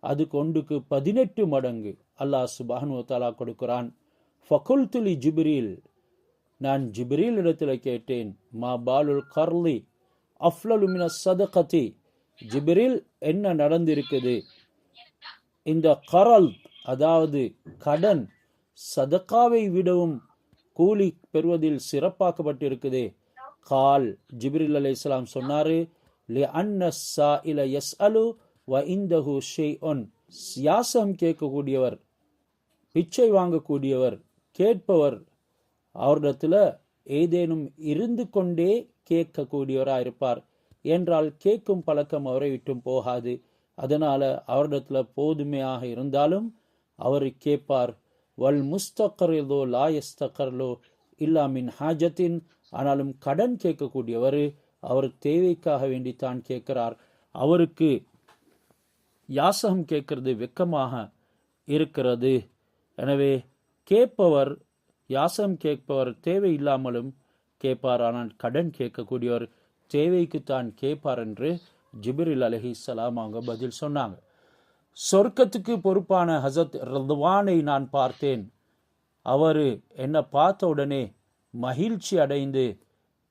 A: அது கொண்டுக்கு 18 மடங்கு அல்லாஹ் சுப்ஹானஹு வ தஆலா கொடுக்கிறான். ஃபகுல்து லி ஜிப்ரீல், நான் ஜிப்ரீல் இடத்துல கேட்டேன், மா பாலுல் கர்லி அஃலலு மினஸ் சதகதி, ஜிப்ரீல் என்ன நடந்திருக்குது, இந்த கரல் அதாவது கடன் சதகாவை விடவும் கூலி பெறுவதில் சிறப்பாக்கப்பட்டிருக்குதே. கால், ஜிப்ரீல் அலைஹிஸ்ஸலாம் சொன்னாரு, லிஅன்ன ஸாயில யஸ்அலு வ இந்தஹு ஷைஉன், யாசம் கேட்கக்கூடியவர், பிச்சை வாங்கக்கூடியவர், கேட்பவர், அவரிடத்துல ஏதேனும் இருந்து கொண்டே கேட்கக்கூடியவராக இருப்பார். என்றால் கேட்கும் பழக்கம் அவரை விட்டும் போகாது. அதனால அவரிடத்துல போதுமையாக இருந்தாலும் அவர் கேட்பார். வல் முஸ்தகர்லோ லா யஸ்தகர்லோ இல்லா மின் ஹாஜத்தின், ஆனாலும் கடன் கேட்கக்கூடியவர் அவர் தேவைக்காக வேண்டித்தான் கேட்கிறார். அவருக்கு யாசகம் கேட்கறது வெக்கமாக இருக்கிறது. எனவே கேட்பவர், யாசகம் கேட்பவர் தேவை இல்லாமலும் கேட்பார், ஆனால் கடன் கேட்கக்கூடியவர் தேவைக்குத்தான் கேட்பார் என்று ஜிப்ரீல் அலைஹிஸ்ஸலாம் அவங்க பதில் சொன்னாங்க. சொர்க்கத்துக்கு பொறுப்பான ஹஸரத் ரிதுவானை நான் பார்த்தேன். அவர் என்னை பார்த்த உடனே மகிழ்ச்சி அடைந்து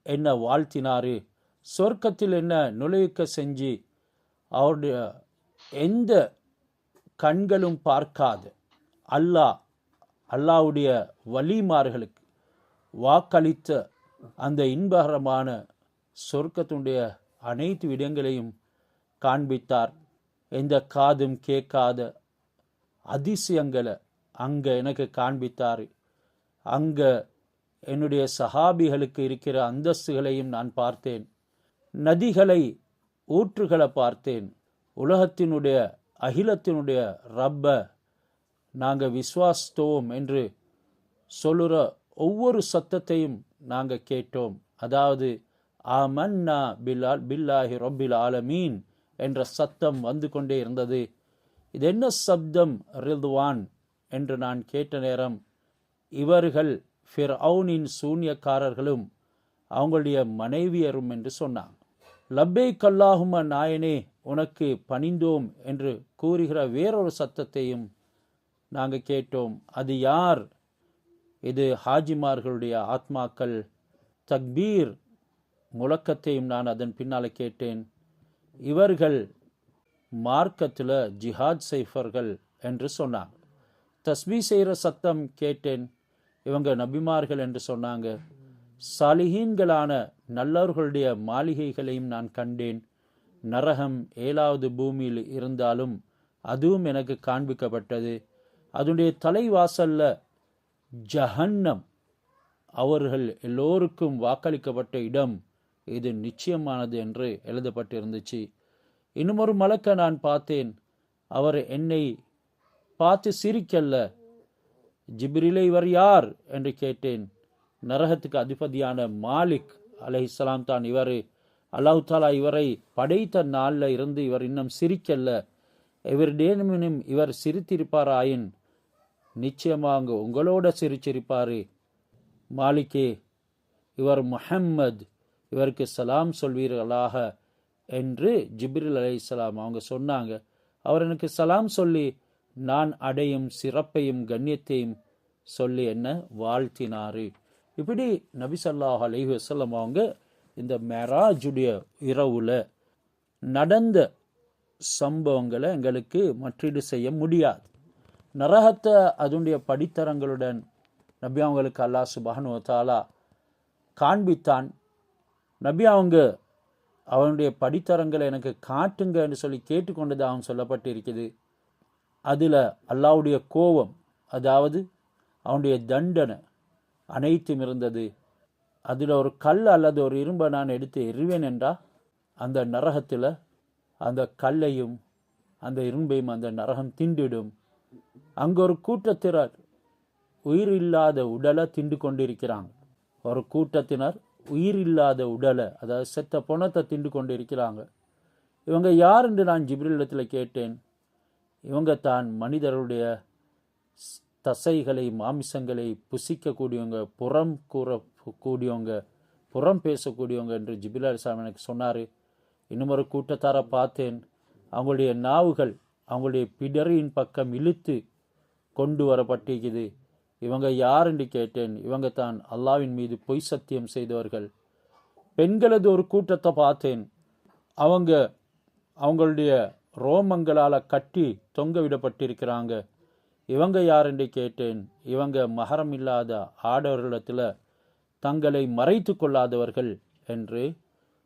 A: என்னை வாழ்த்தினாரு. சொர்க்கத்தில் என்ன நுழைக்க செஞ்சு அவருடைய எந்த கண்களும் பார்க்காத அல்லாஹ்வுடைய வலிமார்களுக்கு வாக்களித்த அந்த இன்பகரமான சொர்க்கத்தினுடைய அனைத்து இடங்களையும் காண்பித்தார். எந்த காதும் கேட்காத அதிசயங்களை அங்க எனக்கு காண்பித்தார். அங்க என்னுடைய சஹாபிகளுக்கு இருக்கிற அந்தஸ்துகளையும் நான் பார்த்தேன். நதிகளை, ஊற்றுகளை பார்த்தேன். உலகத்தினுடைய அகிலத்தினுடைய ரப்ப நாங்கள் விஸ்வாசித்தோம் என்று சொல்லுற ஒவ்வொரு சத்தத்தையும் நாங்கள் கேட்டோம். அதாவது ஆமன்னா பில்லாஹி ரப்பில் ஆலமீன் என்ற சத்தம் வந்து கொண்டே இருந்தது. இது என்ன சப்தம் ரிதுவான் என்று நான் கேட்ட நேரம், இவர்கள் ஃபிர்அவுனின் சூன்யக்காரர்களும் அவங்களுடைய மனைவியரும் என்று சொன்னாங்க. லப்பைக் அல்லாஹும்ம, நாயனே உனக்கு பணிந்தோம் என்று கூறுகிற வேறொரு சத்தத்தையும் நாங்கள் கேட்டோம். அது யார்? இது ஹாஜிமார்களுடைய ஆத்மாக்கள். தக்பீர் முழக்கத்தையும் நான் அதன் பின்னால் கேட்டேன். இவர்கள் மார்க்கத்தில் ஜிஹாத் செய்ஃபர்கள் என்று சொன்னாங்க. தஸ்பீ செய்கிற சத்தம் கேட்டேன். இவங்க நபிமார்கள் என்று சொன்னாங்க. சாலிஹீன்களான நல்லவர்களுடைய மாளிகைகளையும் நான் கண்டேன். நரகம் 7வது பூமியில் இருந்தாலும் அதுவும் எனக்கு காண்பிக்கப்பட்டது. அதனுடைய தலைவாசல்ல ஜஹன்னம், அவர்கள் எல்லோருக்கும் வாக்களிக்கப்பட்ட இடம், இது நிச்சயமானது என்று எழுதப்பட்டிருந்துச்சு. இன்னும் ஒரு மலக்கை நான் பார்த்தேன். அவர் என்னை பார்த்து சிரிக்கல்ல. ஜிப்ரீலே, இவர் யார் என்று கேட்டேன். நரகத்துக்கு அதிபதியான மாலிக் அலைஹிஸ்ஸலாம் தான் இவர். அல்லாஹ் தாலா இவரை படைத்த நாளில் இருந்து இவர் இன்னும் சிரிக்கல்ல. எவரிடேனும் இவர் சிரித்திருப்பாராயின் நிச்சயமாக உங்களோட சிரிச்சிருப்பாரு. மாலிக்கே, இவர் முஹம்மது, இவருக்கு சலாம் சொல்வீர்களாக என்று ஜிப்ரீல் அலைஹிஸ்ஸலாம் அவங்க சொன்னாங்க. அவர் எனக்கு சலாம் சொல்லி நான் அடையும் சிறப்பையும் கண்ணியத்தையும் சொல்லி என்ன வாழ்த்தினாரு. இப்படி நபி ஸல்லல்லாஹு அலைஹி வஸல்லம் அவங்க இந்த மெராஜுடைய இரவுல நடந்த சம்பவங்களை எங்களுக்கு மற்றீடு செய்ய முடியாது. நரகத்தை அதனுடைய படித்தரங்களுடன் நபி அவங்களுக்கு அல்லாஹ் சுப்ஹானஹு வ தஆலா காண்பித்தான். நபி அவங்க அவனுடைய படித்தரங்களை எனக்கு காட்டுங்க என்று சொல்லி கேட்டுக்கொண்டது அவன் சொல்லப்பட்டிருக்குது. அதில் அல்லாஹ்வுடைய கோபம், அதாவது அவனுடைய தண்டனை அனைத்தும் இருந்தது. அதில் ஒரு கல் அல்லது ஒரு இரும்பை நான் எடுத்து எறிவேன் என்றா அந்த நரகத்தில் அந்த கல்லையும் அந்த இரும்பையும் அந்த நரகம் திண்டிடும். அங்கே ஒரு கூட்டத்தினர் உயிரில்லாத உடலை திண்டு கொண்டிருக்கிறாங்க. ஒரு கூட்டத்தினர் உயிரில்லாத உடலை, அதாவது செத்த பொணத்தை திண்டு கொண்டு இருக்கிறாங்க. இவங்க யார் என்று நான் ஜிப்ரீல் இடத்துல கேட்டேன். இவங்க தான் மனிதருடைய தசைகளை மாமிசங்களை புசிக்கக்கூடியவங்க, புறம் கூறக்கூடியவங்க, புறம் பேசக்கூடியவங்க என்று ஜிப்ரீல் அலைஹிஸ்ஸலாம் எனக்கு சொன்னார். இன்னும் ஒரு கூட்டத்தாரை பார்த்தேன், அவங்களுடைய நாவுகள் அவங்களுடைய பிடரியின் பக்கம் இழுத்து கொண்டு வரப்பட்டிருக்குது. இவங்க யார் என்று கேட்டேன். இவங்க தான் அல்லாஹ்வின் மீது பொய் சத்தியம் செய்தவர்கள். பெண்களது ஒரு கூட்டத்தை பார்த்தேன், அவங்களுடைய ரோமங்களால் கட்டி தொங்க விடப்பட்டிருக்கிறாங்க. இவங்க யார் என்று கேட்டேன். இவங்க மஹரம் இல்லாத ஆடவர்களிடத்தில் தங்களை மறைத்து கொள்ளாதவர்கள் என்று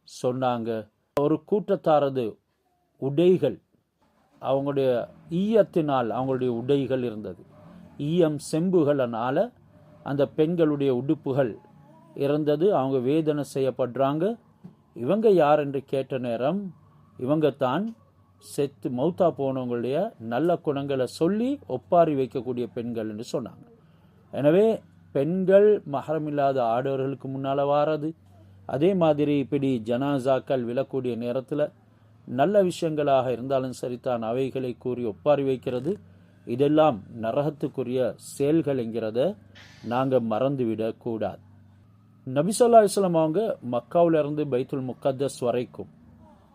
A: சொன்னாங்க. ஒரு கூட்டத்தாரது உடைகள், அவங்களுடைய ஈயத்தினால் அவங்களுடைய உடைகள் இருந்தது. ஈயம் செம்புகளினால அந்த பெண்களுடைய உடுப்புகள் இருந்தது. அவங்க வேதனை செய்யப்படுறாங்க. இவங்க யார் என்று கேட்ட நேரம், இவங்க தான் செத்து மௌத்தா போனவங்களுடைய நல்ல குணங்களை சொல்லி ஒப்பாரி வைக்கக்கூடிய பெண்கள் என்று சொன்னாங்க. எனவே பெண்கள் மஹரமில்லாத ஆடவர்களுக்கு முன்னால் வாரது, அதே மாதிரி இப்படி ஜனாசாக்கள் விழக்கூடிய நேரத்தில் நல்ல விஷயங்களாக இருந்தாலும் சரிதான் அவைகளை கூறி ஒப்பாரி வைக்கிறது, இதெல்லாம் நரகத்துக்குரிய செயல்கள் என்கிறத நாங்கள் மறந்துவிடக் கூடாது. நபி ஸல்லல்லாஹு அலைஹி வஸல்லம் அவங்க மக்காவிலிருந்து பைத்துல் முக்கத்தஸ் வரைக்கும்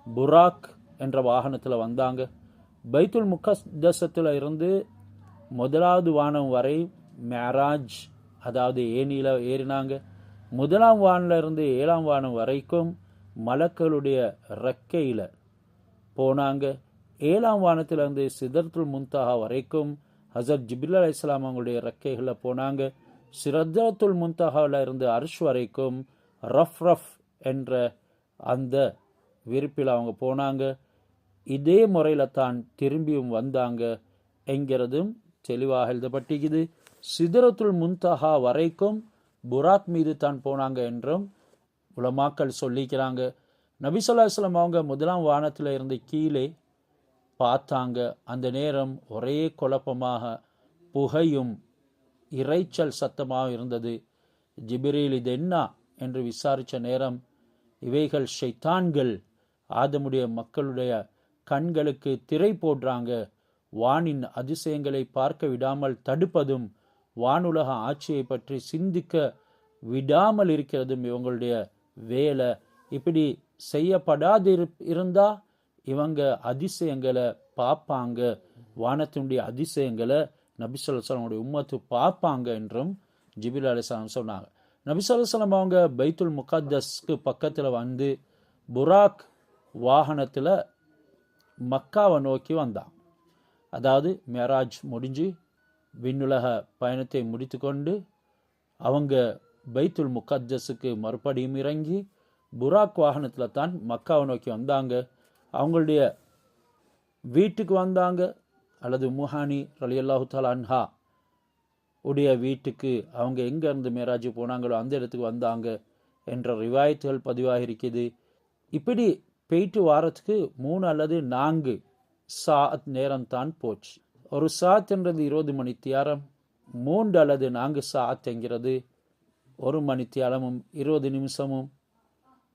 A: புராக் என்ற வாகனத்தில் வந்தாங்க. பைத்துல் முக்கத்தஸத்தில் இருந்து முதலாவது வானம் வரை மேராஜ், அதாவது ஏனியில் ஏறினாங்க. முதலாம் வானில் இருந்து 7ஆம் வானம் வரைக்கும் மலக்களுடைய ரெக்கையில் போனாங்க. 7ஆம் வானத்திலிருந்து சிதறத்துல் முன்தஹா வரைக்கும் ஹஸரத் ஜிப்ரீல் அலைஹிஸ்ஸலாம் அவங்களுடைய ரெக்கைகளில் போனாங்க. சிதறத்துல் முன்தஹாவில் இருந்து அர்ஷ் வரைக்கும் ரஃப் என்ற அந்த விரிப்பில் அவங்க போனாங்க. இதே முறையில் தான் திரும்பியும் வந்தாங்க என்கிறதும் தெளிவாக எழுதப்பட்டிருக்குது. சிதறத்துல் முன்தஹா வரைக்கும் புராக் மீது தான் போனாங்க என்றும் உலமாக்கள் சொல்லிக்கிறாங்க. நபி ஸல்லல்லாஹு அலைஹி வஸல்லம் அவங்க முதலாம் வானத்தில் இருந்து கீழே பார்த்தாங்க. அந்த நேரம் ஒரே குழப்பமாக புகையும் இறைச்சல் சத்தமாக இருந்தது. ஜிப்ரீல் இது என்ன என்று விசாரித்த நேரம், இவைகள் ஷைத்தான்கள் ஆதமுடைய மக்களுடைய கண்களுக்கு திரை போடுறாங்க, வானின் அதிசயங்களை பார்க்க விடாமல் தடுப்பதும் வானுலக ஆட்சியை பற்றி சிந்திக்க விடாமல் இருக்கிறதும் இவங்களுடைய வேலை. இப்படி செய்யப்படாது இருந்தா இவங்க அதிசயங்களை பார்ப்பாங்க, வானத்தினுடைய அதிசயங்களை நபி ஸல்லல்லாஹு அலைஹி வஸல்லம் உம்மத்து பார்ப்பாங்க என்றும் ஜிப்ரீல் அலைஹிஸ்ஸலாம் சொன்னாங்க. நபி ஸல்லல்லாஹு அலைஹி வஸல்லம் அவங்க பைத்துல் முகத்தஸ்க்கு பக்கத்தில் வந்து புராக் வாகனத்தில் மக்காவை நோக்கி வந்தாங்க. அதாவது மேராஜ் முடிஞ்சு விண்ணுலக பயணத்தை முடித்து கொண்டு அவங்க பைத்துல் முகத்தஸுக்கு மறுபடியும் இறங்கி புராக் வாகனத்தில் தான் மக்காவை நோக்கி வந்தாங்க. அவங்களுடைய வீட்டுக்கு வந்தாங்க, அல்லது முஹானி ரலியல்லாஹு தஆலா அன்ஹா உடைய வீட்டுக்கு அவங்க எங்கேருந்து மேராஜ் போனாங்களோ அந்த இடத்துக்கு வந்தாங்க என்ற ரிவாயத்துகள் பதிவாக இருக்குது. இப்படி போயிட்டு வாரத்துக்கு 3 அல்லது 4 சாத் நேரம் தான் போச்சு. ஒரு சாத் என்றது 20 மணித்தியாலம், 3 அல்லது 4 சாத் என்கிறது 1 மணித்தியாலமும் 20 நிமிஷமும்.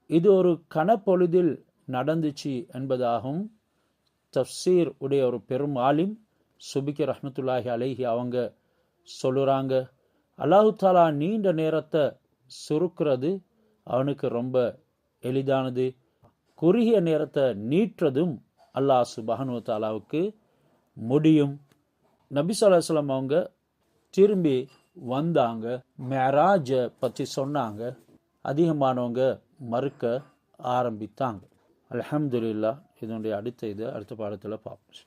A: இது ஒரு கனப்பொழுதில் நடந்துச்சு என்பதாகவும் தஃப்சீர் உடைய ஒரு பெரும் ஆலிம் சுபிகி ரஹ்மத்துல்லாஹி அலைஹி அவங்க சொல்லுறாங்க. அல்லாஹு தாலா நீண்ட நேரத்தை சுருக்கிறது அவனுக்கு ரொம்ப எளிதானது, குறுகிய நேரத்தை நீட்டுறதும் அல்லாஹ் சுப்ஹானஹு வ தஆலாவுக்கு முடியும். நபி ஸல்லல்லாஹு அலைஹி வஸல்லம் அவங்க திரும்பி வந்தாங்க, மேராஜை பற்றி சொன்னாங்க. அதிகமானவங்க மறுக்க ஆரம்பித்தாங்க. அல்ஹம்துலில்லாஹ். இதனுடைய அடுத்த பாடத்தில் பார்ப்போம்.